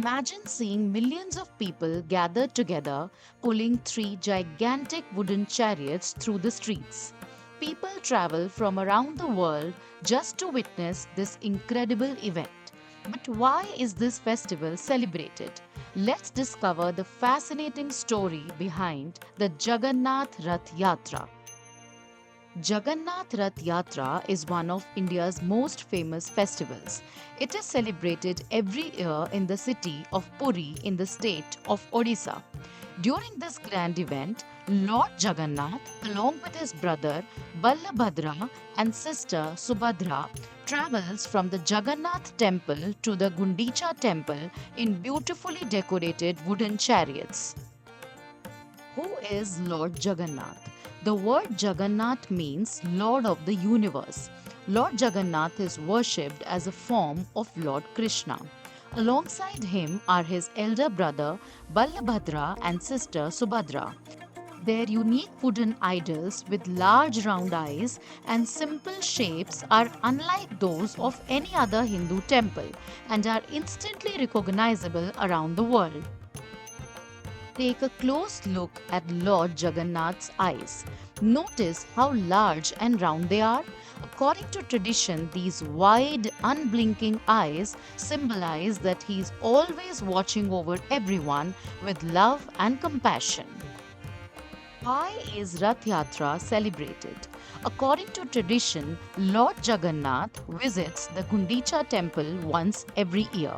Imagine seeing millions of people gathered together, pulling three gigantic wooden chariots through the streets. People travel from around the world just to witness this incredible event. But why is this festival celebrated? Let's discover the fascinating story behind the Jagannath Rath Yatra. Jagannath Rath Yatra is one of India's most famous festivals. It is celebrated every year in the city of Puri in the state of Odisha. During this grand event, Lord Jagannath, along with his brother Ballabhadra and sister Subhadra, travels from the Jagannath Temple to the Gundicha Temple in beautifully decorated wooden chariots. Who is Lord Jagannath? The word Jagannath means Lord of the universe. Lord Jagannath is worshipped as a form of Lord Krishna. Alongside him are his elder brother Ballabhadra and sister Subhadra. Their unique wooden idols with large round eyes and simple shapes are unlike those of any other Hindu temple and are instantly recognizable around the world. Take a close look at Lord Jagannath's eyes. Notice how large and round they are. According to tradition, these wide, unblinking eyes symbolize that he is always watching over everyone with love and compassion. Why is Rath Yatra celebrated? According to tradition, Lord Jagannath visits the Gundicha Temple once every year.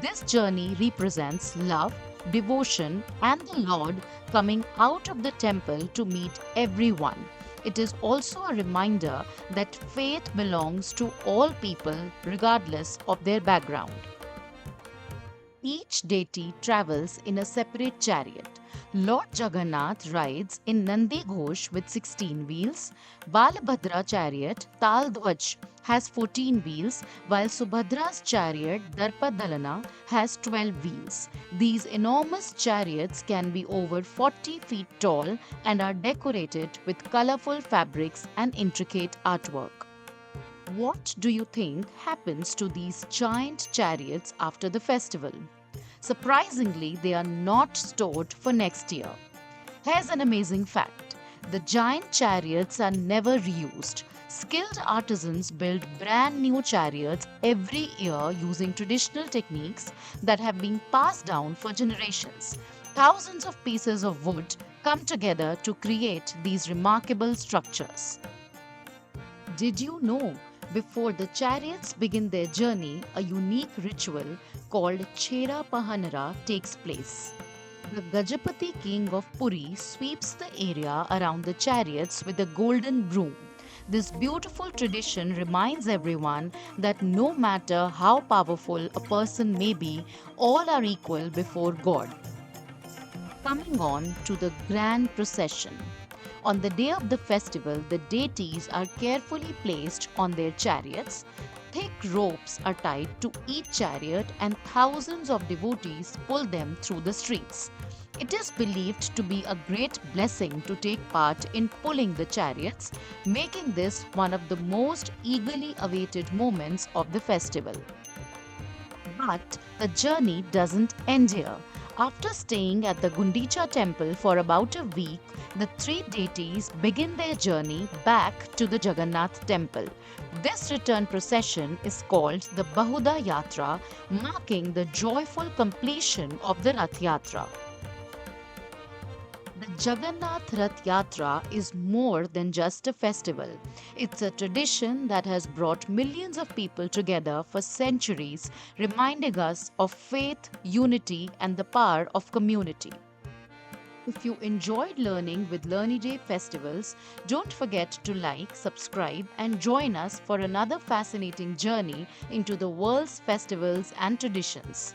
This journey represents love, devotion, and the Lord coming out of the temple to meet everyone. It is also a reminder that faith belongs to all people regardless of their background. Each deity travels in a separate chariot. Lord Jagannath rides in Nandi Ghosh with 16 wheels. Balabhadra chariot Tal Dwaj has 14 wheels, while Subhadra's chariot Darpadalana has 12 wheels. These enormous chariots can be over 40 feet tall and are decorated with colorful fabrics and intricate artwork. What do you think happens to these giant chariots after the festival? Surprisingly, they are not stored for next year. Here's an amazing fact: the giant chariots are never reused. Skilled artisans build brand new chariots every year using traditional techniques that have been passed down for generations. Thousands of pieces of wood come together to create these remarkable structures. Did you know? Before the chariots begin their journey, a unique ritual called Chhera Pahanra takes place. The Gajapati king of Puri sweeps the area around the chariots with a golden broom. This beautiful tradition reminds everyone that no matter how powerful a person may be, all are equal before God. Coming on to the grand procession. On the day of the festival, the deities are carefully placed on their chariots. Thick ropes are tied to each chariot, and thousands of devotees pull them through the streets. It is believed to be a great blessing to take part in pulling the chariots, making this one of the most eagerly awaited moments of the festival. But the journey doesn't end here. After staying at the Gundicha Temple for about a week, the three deities begin their journey back to the Jagannath Temple. This return procession is called the Bahuda Yatra, marking the joyful completion of the Rath Yatra. The Jagannath Rath Yatra is more than just a festival. It's a tradition that has brought millions of people together for centuries, reminding us of faith, unity, and the power of community. If you enjoyed learning with Learnyday festivals, don't forget to like, subscribe, and join us for another fascinating journey into the world's festivals and traditions.